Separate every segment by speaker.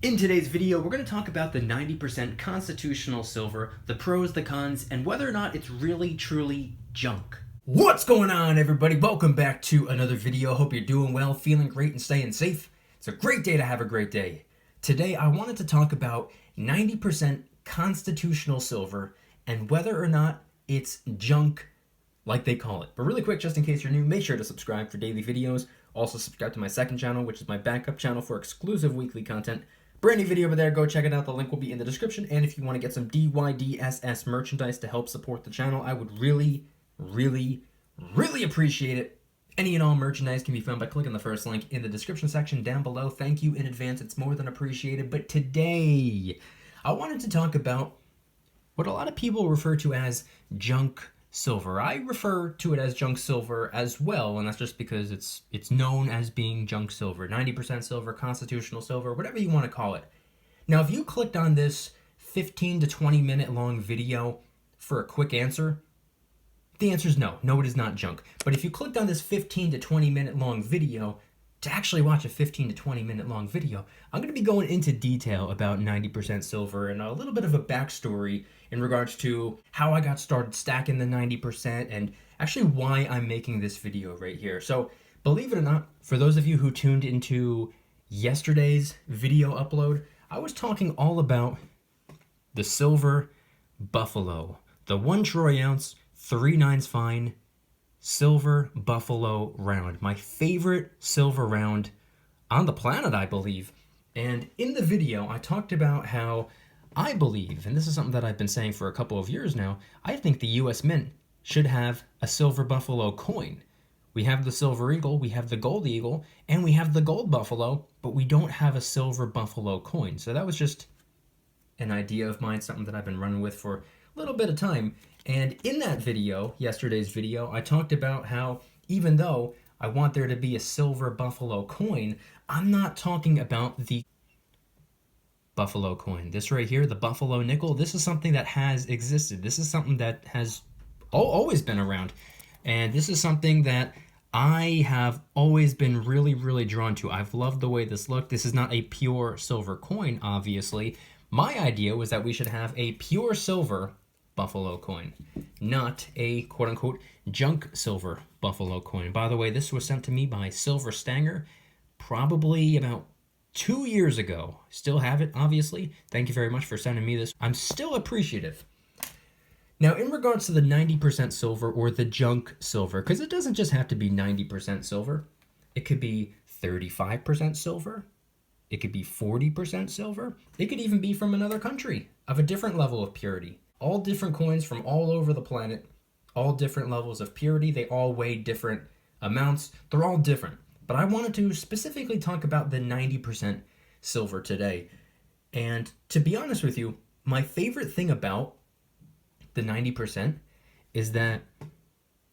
Speaker 1: In today's video, we're going to talk about the 90% constitutional silver, the pros, the cons, and whether or not it's really, truly junk. What's going on, everybody? Welcome back to another video. Hope you're doing well, feeling great, and staying safe. It's a great day to have a great day. Today, I wanted to talk about 90% constitutional silver and whether or not it's junk like they call it. But really quick, just in case you're new, make sure to subscribe for daily videos. Also subscribe to my second channel, which is my backup channel for exclusive weekly content. Brand new video over there, go check it out. The link will be in the description. And if you want to get some DYDSS merchandise to help support the channel, I would really appreciate it. Any and all merchandise can be found by clicking the first link in the description section down below. Thank you in advance, it's more than appreciated. But today, I wanted to talk about what a lot of people refer to as junk silver. I refer to it as junk silver as well, and that's just because it's known as being junk silver. 90% silver, constitutional silver, whatever you want to call it. Now, if you clicked on this 15 to 20 minute long video for a quick answer, the answer is no. No, it is not junk. But if you clicked on this 15 to 20 minute long video to actually watch a 15 to 20 minute long video, I'm going to be going into detail about 90% silver and a little bit of a backstory in regards to how I got started stacking the 90% and actually why I'm making this video right here. So believe it or not, for those of you who tuned into yesterday's video upload, I was talking all about the silver buffalo, the 1 troy ounce, 3/9 fine silver buffalo round, my favorite silver round on the planet, I believe. And in the video, I talked about how I believe, and this is something that I've been saying for a couple of years now, I think the US Mint should have a silver buffalo coin. We have the silver eagle, we have the gold eagle, and we have the gold buffalo, but we don't have a silver buffalo coin. So that was just an idea of mine, something that I've been running with for a little bit of time. And in that video, yesterday's video, I talked about how even though I want there to be a silver buffalo coin, I'm not talking about the buffalo coin. This right here, the buffalo nickel, this is something that has existed. This is something that has always been around. And this is something that I have always been really drawn to. I've loved the way this looked. This is not a pure silver coin, obviously. My idea was that we should have a pure silver buffalo coin, not a quote-unquote junk silver buffalo coin. By the way, this was sent to me by Silver Stanger probably about 2 years ago. Still have it, obviously. Thank you very much for sending me this. I'm still appreciative. Now, in regards to the 90% silver or the junk silver, because it doesn't just have to be 90% silver. It could be 35% silver. It could be 40% silver. It could even be from another country of a different level of purity. All different coins from all over the planet, all different levels of purity. They all weigh different amounts. They're all different. But I wanted to specifically talk about the 90% silver today. And to be honest with you, my favorite thing about the 90% is that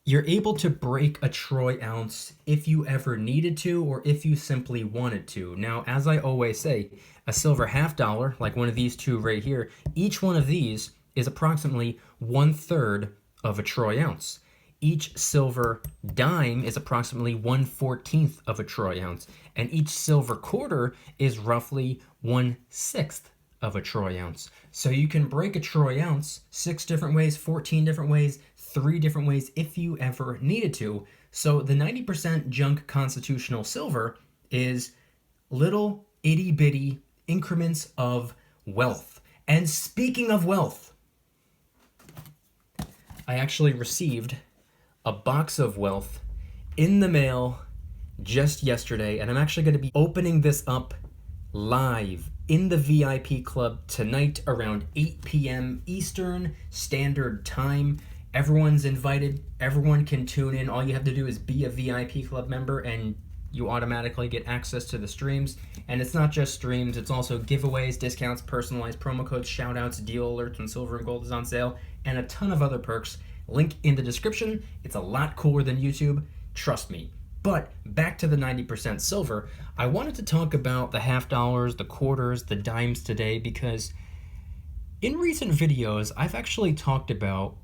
Speaker 1: you're able to break a troy ounce if you ever needed to or if you simply wanted to. Now, as I always say, a silver $half, like one of these two right here, each one of these is approximately 1/3 of a troy ounce. Each silver dime is approximately 1/14 of a troy ounce, and each silver quarter is roughly 1/6 of a troy ounce. So you can break a troy ounce 6 different ways, 14 different ways, 3 different ways if you ever needed to. So the 90% junk constitutional silver is little itty bitty increments of wealth. And speaking of wealth, I actually received a box of wealth in the mail just yesterday, and I'm actually going to be opening this up live in the VIP club tonight around 8 p.m. Eastern Standard Time. Everyone's invited. Everyone can tune in. All you have to do is be a VIP club member and you automatically get access to the streams. And it's not just streams, it's also giveaways, discounts, personalized promo codes, shoutouts, deal alerts when silver and gold is on sale, and a ton of other perks. Link in the description. It's a lot cooler than YouTube, trust me. But back to the 90% silver, I wanted to talk about the $half, the quarters, the dimes today because in recent videos, I've actually talked about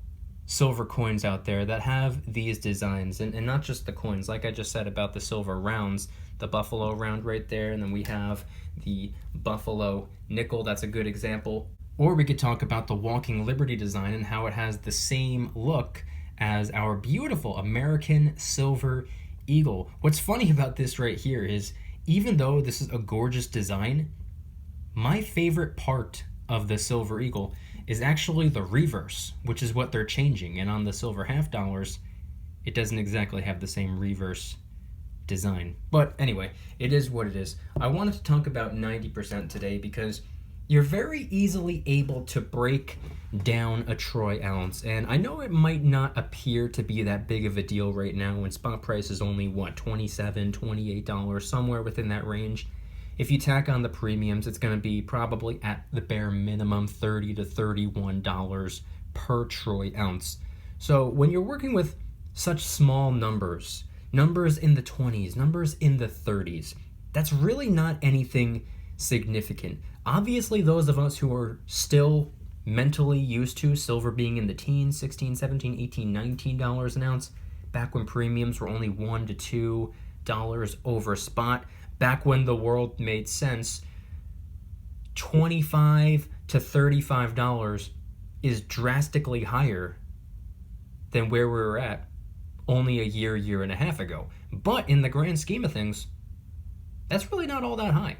Speaker 1: silver coins out there that have these designs, and not just the coins, like I just said about the silver rounds, the buffalo round right there, and then we have the buffalo nickel, that's a good example. Or we could talk about the Walking Liberty design and how it has the same look as our beautiful American silver eagle. What's funny about this right here is, even though this is a gorgeous design, my favorite part of the silver eagle is actually the reverse, which is what they're changing. And on the silver half dollars, it doesn't exactly have the same reverse design. But anyway, it is what it is. I wanted to talk about 90% today because you're very easily able to break down a troy ounce. And I know it might not appear to be that big of a deal right now when spot price is only, what, $27, $28, somewhere within that range. If you tack on the premiums, it's going to be probably at the bare minimum $30 to $31 per troy ounce. So when you're working with such small numbers, numbers in the 20s, numbers in the 30s, that's really not anything significant. Obviously, those of us who are still mentally used to silver being in the teens, $16, $17, $18, $19 an ounce, back when premiums were only $1 to $2 over spot, back when the world made sense, $25 to $35 is drastically higher than where we were at only a year and a half ago. But in the grand scheme of things, that's really not all that high,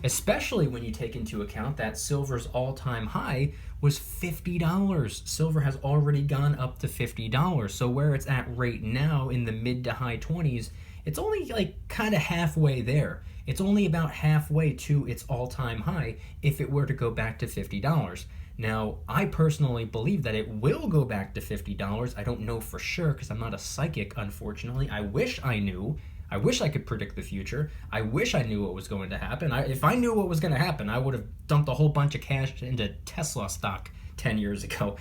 Speaker 1: especially when you take into account that silver's all-time high was $50. Silver has already gone up to $50. So where it's at right now in the mid to high 20s, it's only like kind of halfway there. It's only about halfway to its all-time high if it were to go back to $50. Now, I personally believe that it will go back to $50. I don't know for sure because I'm not a psychic, unfortunately. I wish I knew. I wish I could predict the future. I wish I knew what was going to happen. If I knew what was going to happen, I would have dumped a whole bunch of cash into Tesla stock 10 years ago.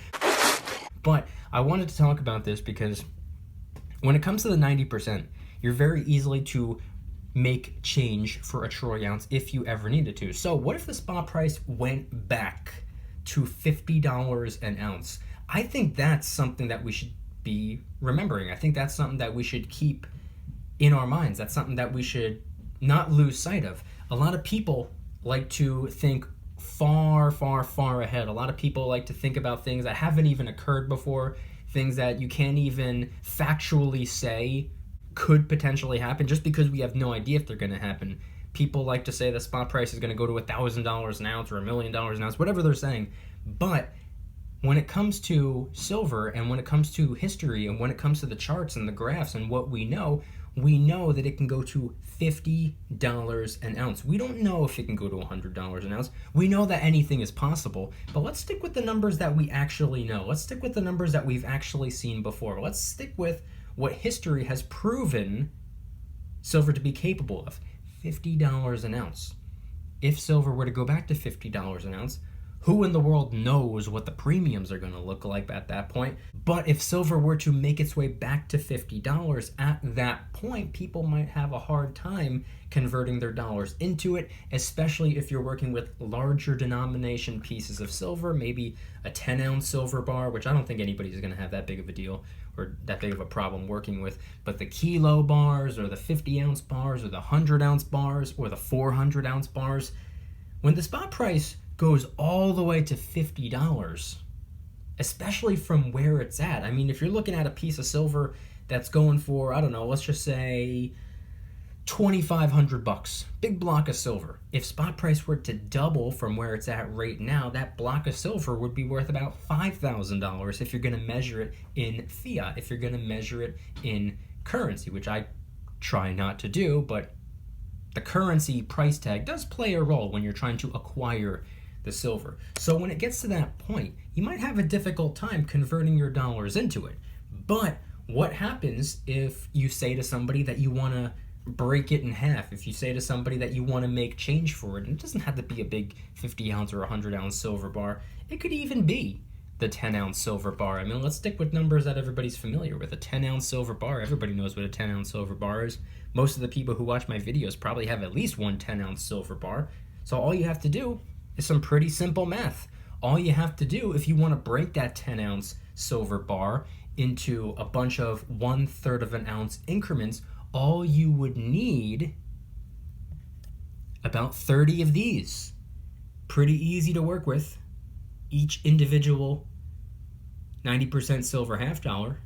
Speaker 1: But I wanted to talk about this because when it comes to the 90%, you're very easily to make change for a troy ounce if you ever needed to. So what if the spot price went back to $50 an ounce? I think that's something that we should be remembering. I think that's something that we should keep in our minds. That's something that we should not lose sight of. A lot of people like to think far ahead. A lot of people like to think about things that haven't even occurred before, things that you can't even factually say could potentially happen just because we have no idea if they're going to happen. People like to say the spot price is going to go to $1,000 an ounce or $1 million an ounce, whatever they're saying. But when it comes to silver and when it comes to history and when it comes to the charts and the graphs and what we know that it can go to $50 an ounce. We don't know if it can go to $100 an ounce. We know that anything is possible, but let's stick with the numbers that we actually know. Let's stick with the numbers that we've actually seen before. Let's stick with what history has proven silver to be capable of. $50 an ounce. If silver were to go back to $50 an ounce, who in the world knows what the premiums are going to look like at that point? But if silver were to make its way back to $50 at that point, people might have a hard time converting their dollars into it, especially if you're working with larger denomination pieces of silver, maybe a 10-ounce silver bar, which I don't think anybody's going to have that big of a deal or that big of a problem working with. But the kilo bars or the 50-ounce bars or the 100-ounce bars or the 400-ounce bars, when the spot price goes all the way to $50, especially from where it's at. I mean, if you're looking at a piece of silver that's going for, I don't know, let's just say $2,500, big block of silver. If spot price were to double from where it's at right now, that block of silver would be worth about $5,000 if you're going to measure it in fiat, if you're going to measure it in currency, which I try not to do, but the currency price tag does play a role when you're trying to acquire the silver. So when it gets to that point, you might have a difficult time converting your dollars into it. But what happens if you say to somebody that you want to break it in half, if you say to somebody that you want to make change for it? And it doesn't have to be a big 50-ounce or 100-ounce silver bar. It could even be the 10-ounce silver bar. I mean, let's stick with numbers that everybody's familiar with. A 10-ounce silver bar, everybody knows what a 10-ounce silver bar is. Most of the people who watch my videos probably have at least one 10-ounce silver bar. So all you have to do is some pretty simple math. All you have to do, if you want to break that 10-ounce silver bar into a bunch of 1/3 of an ounce increments, all you would need about 30 of these. Pretty easy to work with. Each individual 90% silver half dollar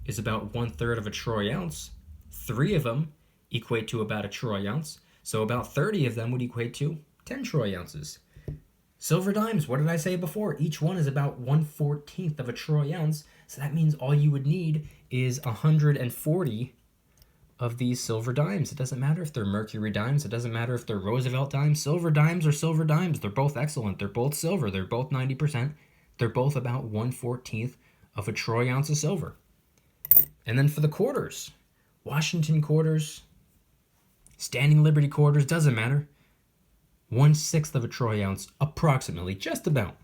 Speaker 1: is about 1/3 of a troy ounce. 3 of them equate to about a troy ounce. So about 30 of them would equate to 10 troy ounces. Silver dimes, what did I say before? Each one is about 1/14 of a troy ounce. So that means all you would need is 140 of these silver dimes. It doesn't matter if they're mercury dimes. It doesn't matter if they're Roosevelt dimes. Silver dimes are silver dimes. They're both excellent. They're both silver. They're both 90%. They're both about 1/14 of a troy ounce of silver. And then for the quarters, Washington quarters, Standing Liberty quarters, doesn't matter. 1/6 of a troy ounce, approximately, just about.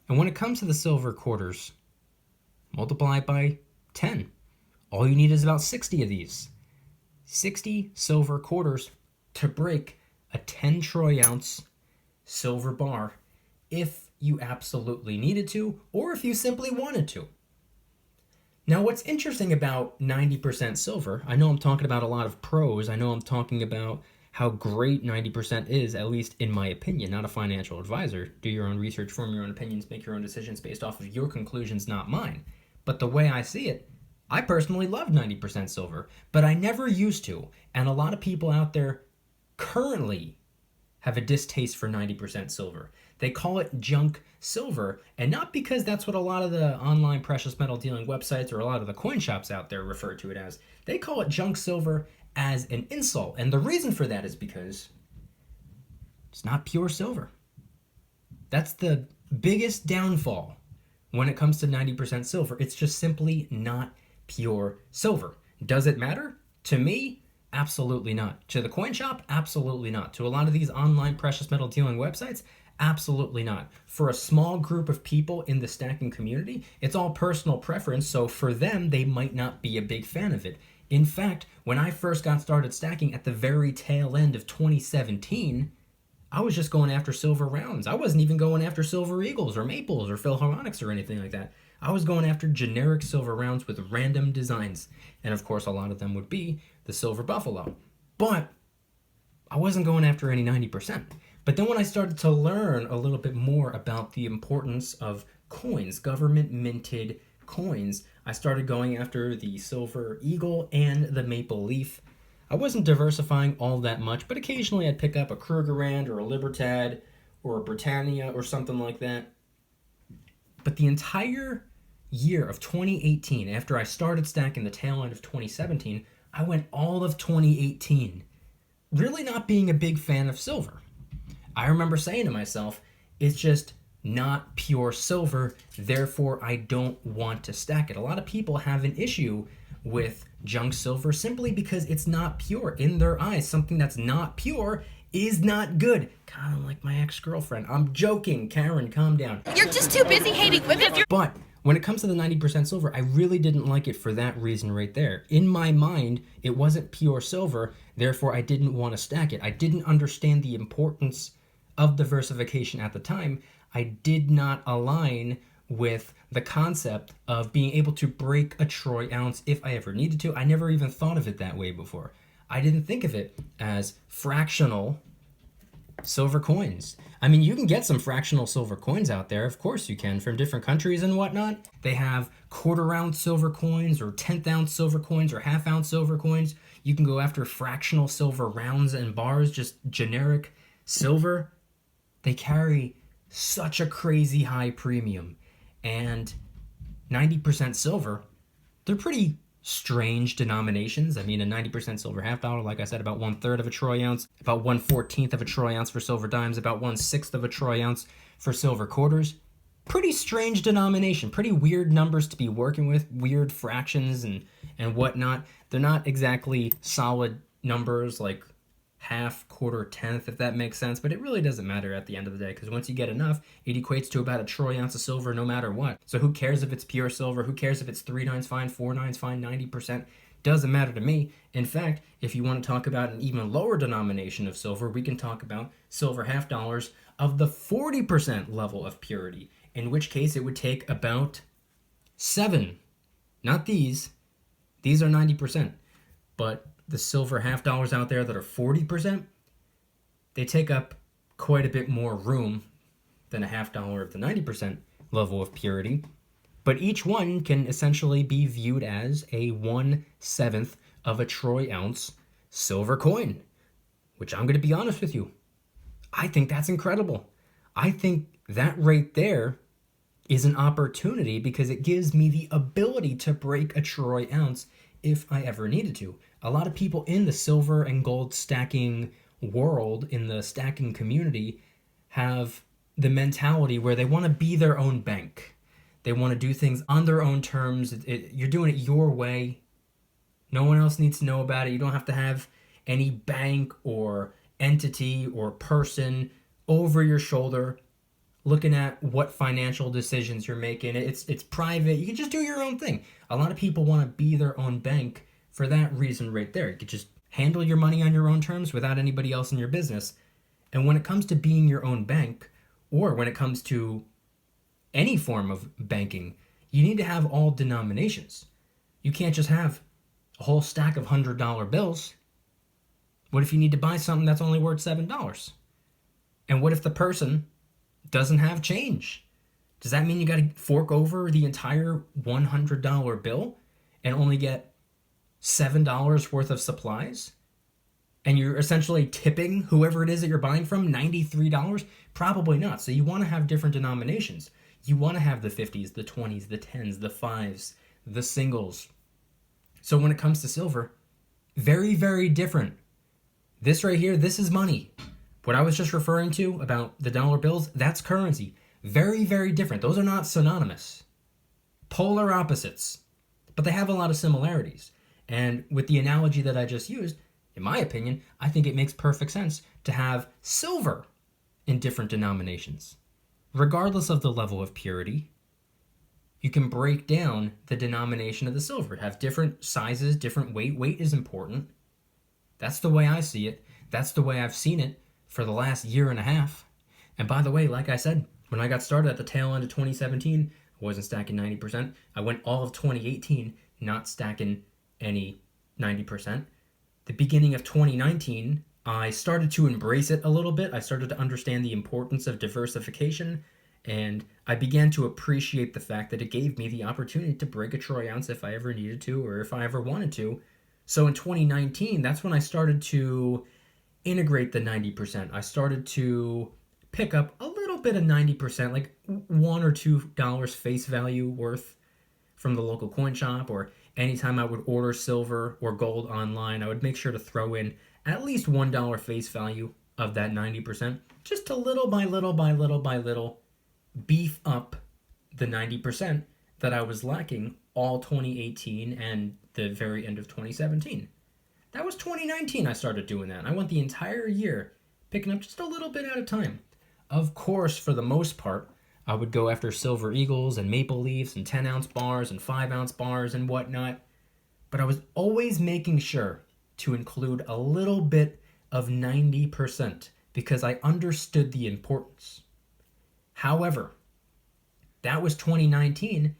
Speaker 1: And when it comes to the silver quarters, multiply it by 10. All you need is about 60 of these. 60 silver quarters to break a 10 troy ounce silver bar if you absolutely needed to, or if you simply wanted to. Now, what's interesting about 90% silver, I know I'm talking about a lot of pros. I know I'm talking about how great 90% is, at least in my opinion, not a financial advisor. Do your own research, form your own opinions, make your own decisions based off of your conclusions, not mine. But the way I see it, I personally love 90% silver, but I never used to. And a lot of people out there currently have a distaste for 90% silver. They call it junk silver, and not because that's what a lot of the online precious metal dealing websites or a lot of the coin shops out there refer to it as. They call it junk silver as an insult, and the reason for that is because it's not pure silver. That's the biggest downfall when it comes to 90% silver. It's just simply not pure silver. Does it matter? To me, absolutely not. To the coin shop, absolutely not. To a lot of these online precious metal dealing websites, absolutely not. For a small group of people in the stacking community, it's all personal preference, so for them, they might not be a big fan of it. In fact, when I first got started stacking at the very tail end of 2017, I was just going after silver rounds. I wasn't even going after silver eagles or maples or philharmonics or anything like that. I was going after generic silver rounds with random designs. And of course, a lot of them would be the silver buffalo. But I wasn't going after any 90%. But then when I started to learn a little bit more about the importance of coins, government minted coins, I started going after the silver eagle and the maple leaf. I wasn't diversifying all that much, but occasionally I'd pick up a Krugerrand or a Libertad or a Britannia or something like that. But the entire year of 2018, after I started stacking the tail end of 2017, I went all of 2018 really not being a big fan of silver. I remember saying to myself, it's just not pure silver, therefore I don't want to stack it. A lot of people have an issue with junk silver simply because it's not pure. In their eyes, something that's not pure is not good. Kind of like my ex-girlfriend. I'm joking. Karen, calm down.
Speaker 2: You're just too busy hating women.
Speaker 1: But when it comes to the 90% silver, I really didn't like it for that reason right there. In my mind, it wasn't pure silver, therefore I didn't want to stack it. I didn't understand the importance of diversification at the time. I did not align with the concept of being able to break a troy ounce if I ever needed to. I never even thought of it that way before. I didn't think of it as fractional silver coins. I mean, you can get some fractional silver coins out there. Of course you can, from different countries and whatnot. They have 1/4 ounce silver coins or 1/10 ounce silver coins or 1/2 ounce silver coins. You can go after fractional silver rounds and bars, just generic silver. They carry such a crazy high premium. And 90% silver, they're pretty strange denominations. I mean, a 90% silver half dollar, like I said, about 1/3 of a troy ounce, about 1/14 of a troy ounce for silver dimes, about 1/6 of a troy ounce for silver quarters. Pretty strange denomination, pretty weird numbers to be working with, weird fractions and whatnot. They're not exactly solid numbers like half, quarter, tenth, if that makes sense, but it really doesn't matter at the end of the day, because once you get enough, it equates to about a troy ounce of silver no matter what. So who cares if it's pure silver? Who cares if it's 3 nines fine, 4 nines fine, 90%? Doesn't matter to me. In fact, if you want to talk about an even lower denomination of silver, we can talk about silver half dollars of the 40% level of purity. in which case it would take about 7. Not these. These are 90%. But the silver half dollars out there that are 40%, they take up quite a bit more room than a half dollar of the 90% level of purity. But each one can essentially be viewed as a 1/7 of a troy ounce silver coin, which I'm going to be honest with you, I think that's incredible. I think that right there is an opportunity because it gives me the ability to break a troy ounce if I ever needed to. A lot of people in the silver and gold stacking world, in the stacking community, have the mentality where they want to be their own bank. They want to do things on their own terms. You're doing it your way. No one else needs to know about it. You don't have to have any bank or entity or person over your shoulder looking at what financial decisions you're making. It's private. You can just do your own thing. A lot of people want to be their own bank for that reason right there. You could just handle your money on your own terms without anybody else in your business. And when it comes to being your own bank, or when it comes to any form of banking, you need to have all denominations. You can't just have a whole stack of $100 bills. What if you need to buy something that's only worth $7? And what if the person doesn't have change? Does that mean you got to fork over the entire $100 bill and only get $7 worth of supplies? And you're essentially tipping whoever it is that you're buying from $93? Probably not. So you want to have different denominations. You want to have the 50s, the 20s, the 10s, the 5s, the singles. So when it comes to silver, very, very different. This right here, this is money. What I was just referring to about the dollar bills, that's currency. Very, very different. Those are not synonymous. Polar opposites. But they have a lot of similarities. And with the analogy that I just used, in my opinion, I think it makes perfect sense to have silver in different denominations. Regardless of the level of purity, you can break down the denomination of the silver. Have different sizes, different weight. Weight is important. That's the way I see it. That's the way I've seen it for the last year and a half. And by the way, like I said, when I got started at the tail end of 2017, I wasn't stacking 90%. I went all of 2018 not stacking any 90%. The beginning of 2019, I started to embrace it a little bit. I started to understand the importance of diversification, and I began to appreciate the fact that it gave me the opportunity to break a troy ounce if I ever needed to or if I ever wanted to. So in 2019, that's when I started to integrate the 90%. I started to pick up a little bit of 90%, like $1 or $2 face value worth from the local coin shop, or anytime I would order silver or gold online, I would make sure to throw in at least $1 face value of that 90%, just to little by little beef up the 90% that I was lacking all 2018 and the very end of 2017. That was 2019 I started doing that. I went the entire year picking up just a little bit at a time. Of course, for the most part, I would go after silver eagles and maple leafs and 10-ounce bars and 5-ounce bars and whatnot. But I was always making sure to include a little bit of 90% because I understood the importance. However, that was 2019.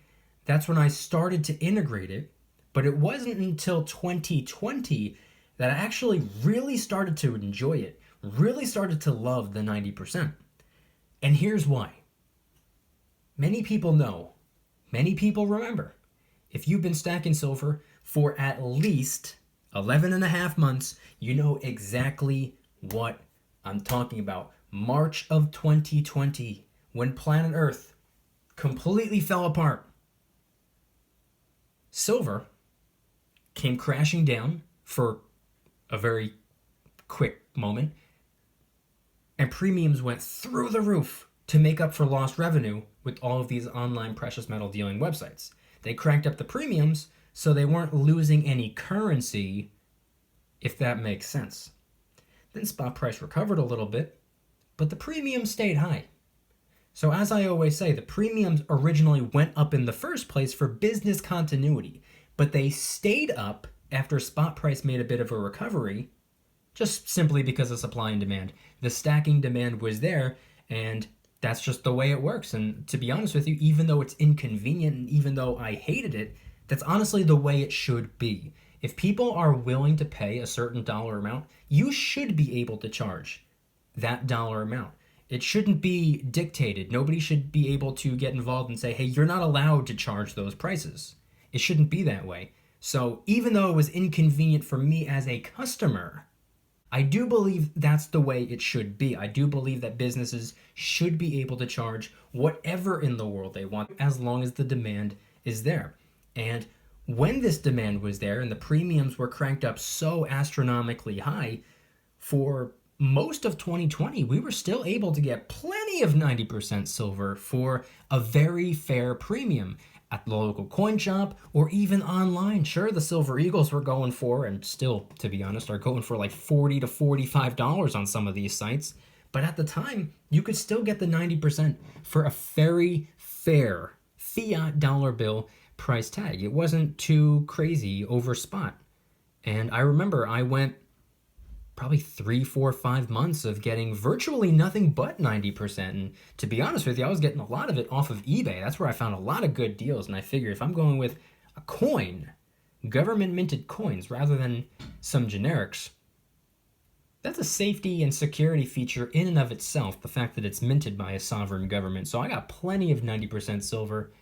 Speaker 1: That's when I started to integrate it. But it wasn't until 2020 that I actually really started to enjoy it, really started to love the 90%. And here's why. Many people know, many people remember, if you've been stacking silver for at least 11 and a half months, you know exactly what I'm talking about. March of 2020, when planet Earth completely fell apart. Silver came crashing down for a very quick moment, and premiums went through the roof to make up for lost revenue with all of these online precious metal dealing websites. They cranked up the premiums so they weren't losing any currency, if that makes sense. Then spot price recovered a little bit, but the premiums stayed high. So as I always say, the premiums originally went up in the first place for business continuity, but they stayed up after spot price made a bit of a recovery, just simply because of supply and demand. The stacking demand was there, and That's just the way it works. And to be honest with you, even though it's inconvenient and even though I hated it, that's honestly the way it should be. If people are willing to pay a certain dollar amount, you should be able to charge that dollar amount. It shouldn't be dictated. Nobody should be able to get involved and say, hey, you're not allowed to charge those prices. It shouldn't be that way. So even though it was inconvenient for me as a customer, I do believe that's the way it should be. I do believe that businesses should be able to charge whatever in the world they want as long as the demand is there. And when this demand was there and the premiums were cranked up so astronomically high, for most of 2020, we were still able to get plenty of 90% silver for a very fair premium at the local coin shop or even online. Sure, the Silver Eagles were going for, and still, to be honest, are going for like $40 to $45 on some of these sites. But at the time, you could still get the 90% for a very fair fiat dollar bill price tag. It wasn't too crazy over spot. And I remember I went probably 3, 4, 5 months of getting virtually nothing but 90%. And to be honest with you, I was getting a lot of it off of eBay. That's where I found a lot of good deals. And I figure if I'm going with a coin, government minted coins, rather than some generics, that's a safety and security feature in and of itself, the fact that it's minted by a sovereign government. So I got plenty of 90% silver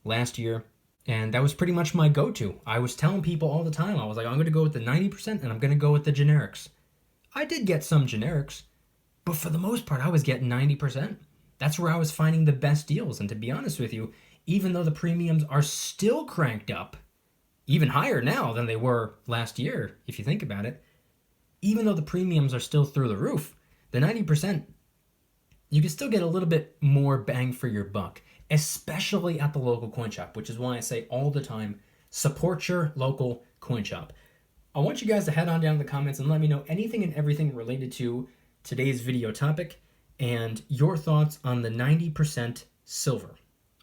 Speaker 1: last year, and that was pretty much my go-to. I was telling people all the time, I was like, I'm going to go with the 90% and I'm going to go with the generics. I did get some generics, but for the most part, I was getting 90%. That's where I was finding the best deals. And to be honest with you, even though the premiums are still cranked up, even higher now than they were last year, if you think about it, even though the premiums are still through the roof, the 90%, you can still get a little bit more bang for your buck, especially at the local coin shop, which is why I say all the time, support your local coin shop. I want you guys to head on down to the comments and let me know anything and everything related to today's video topic and your thoughts on the 90% silver,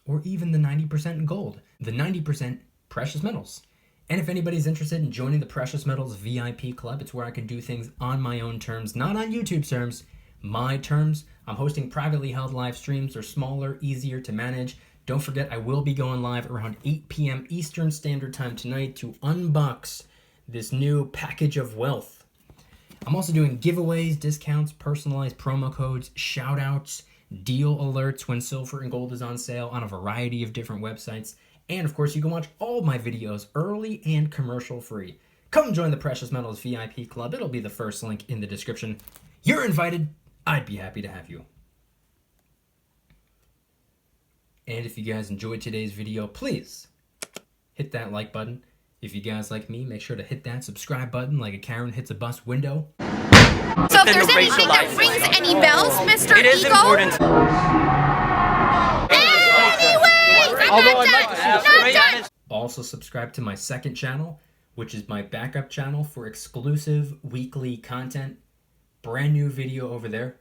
Speaker 1: or even the 90% gold, the 90% precious metals. And if anybody's interested in joining the Precious Metals VIP Club, it's where I can do things on my own terms, not on YouTube's terms, my terms. I'm hosting privately held live streams. They're smaller, easier to manage. Don't forget, I will be going live around 8 p.m. Eastern Standard Time tonight to unbox this new package of wealth. I'm also doing giveaways, discounts, personalized promo codes, shout outs, deal alerts when silver and gold is on sale on a variety of different websites. And of course, you can watch all my videos early and commercial free. Come join the Precious Metals VIP Club. It'll be the first link in the description. You're invited. I'd be happy to have you. And if you guys enjoyed today's video, please hit that like button. If you guys like me, make sure to hit that subscribe button like a Karen hits a bus window.
Speaker 2: So if there's anything that rings any bells, Mr.
Speaker 3: It is
Speaker 2: Eagle.
Speaker 3: important.
Speaker 2: Anyways, I'm not done.
Speaker 1: Also subscribe to my second channel, which is my backup channel for exclusive weekly content. Brand new video over there.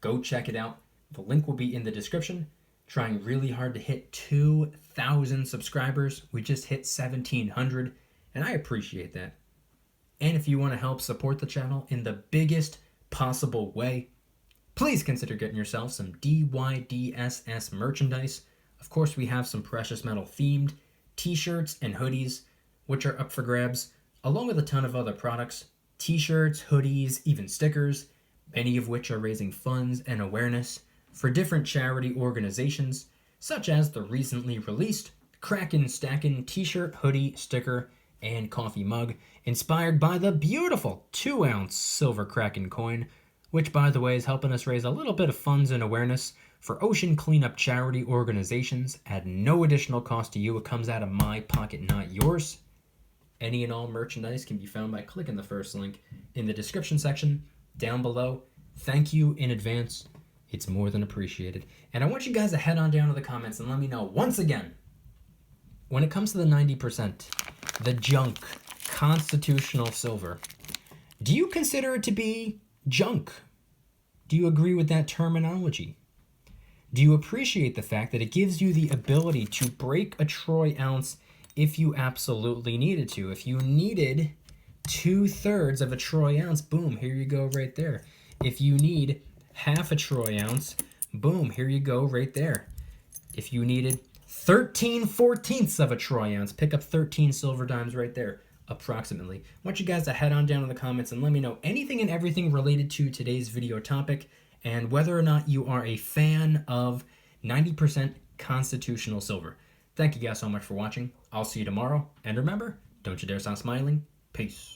Speaker 1: Go check it out. The link will be in the description. Trying really hard to hit 2,000 subscribers. We just hit 1,700, and I appreciate that. And if you want to help support the channel in the biggest possible way, please consider getting yourself some DYDSS merchandise. Of course, we have some precious metal themed t-shirts and hoodies, which are up for grabs, along with a ton of other products. T-shirts, hoodies, even stickers, many of which are raising funds and awareness for different charity organizations, such as the recently released Kraken Stackin' t-shirt, hoodie, sticker, and coffee mug, inspired by the beautiful 2-ounce silver Kraken coin, which, by the way, is helping us raise a little bit of funds and awareness for ocean cleanup charity organizations at no additional cost to you. It comes out of my pocket, not yours. Any and all merchandise can be found by clicking the first link in the description section down below. Thank you in advance. It's more than appreciated. And I want you guys to head on down to the comments and let me know once again, when it comes to the 90%, the junk, constitutional silver, do you consider it to be junk? Do you agree with that terminology? Do you appreciate the fact that it gives you the ability to break a troy ounce if you absolutely needed to? If you needed 2/3 of a troy ounce, boom, here you go right there. If you need half a troy ounce, Boom, here you go right there. If you needed 13/14 of a troy ounce, pick up 13 silver dimes right there, approximately. I want you guys to head on down in the comments and let me know anything and everything related to today's video topic and whether or not you are a fan of 90% constitutional silver. Thank you guys so much for watching. I'll see you tomorrow. And remember, don't you dare stop smiling. Peace.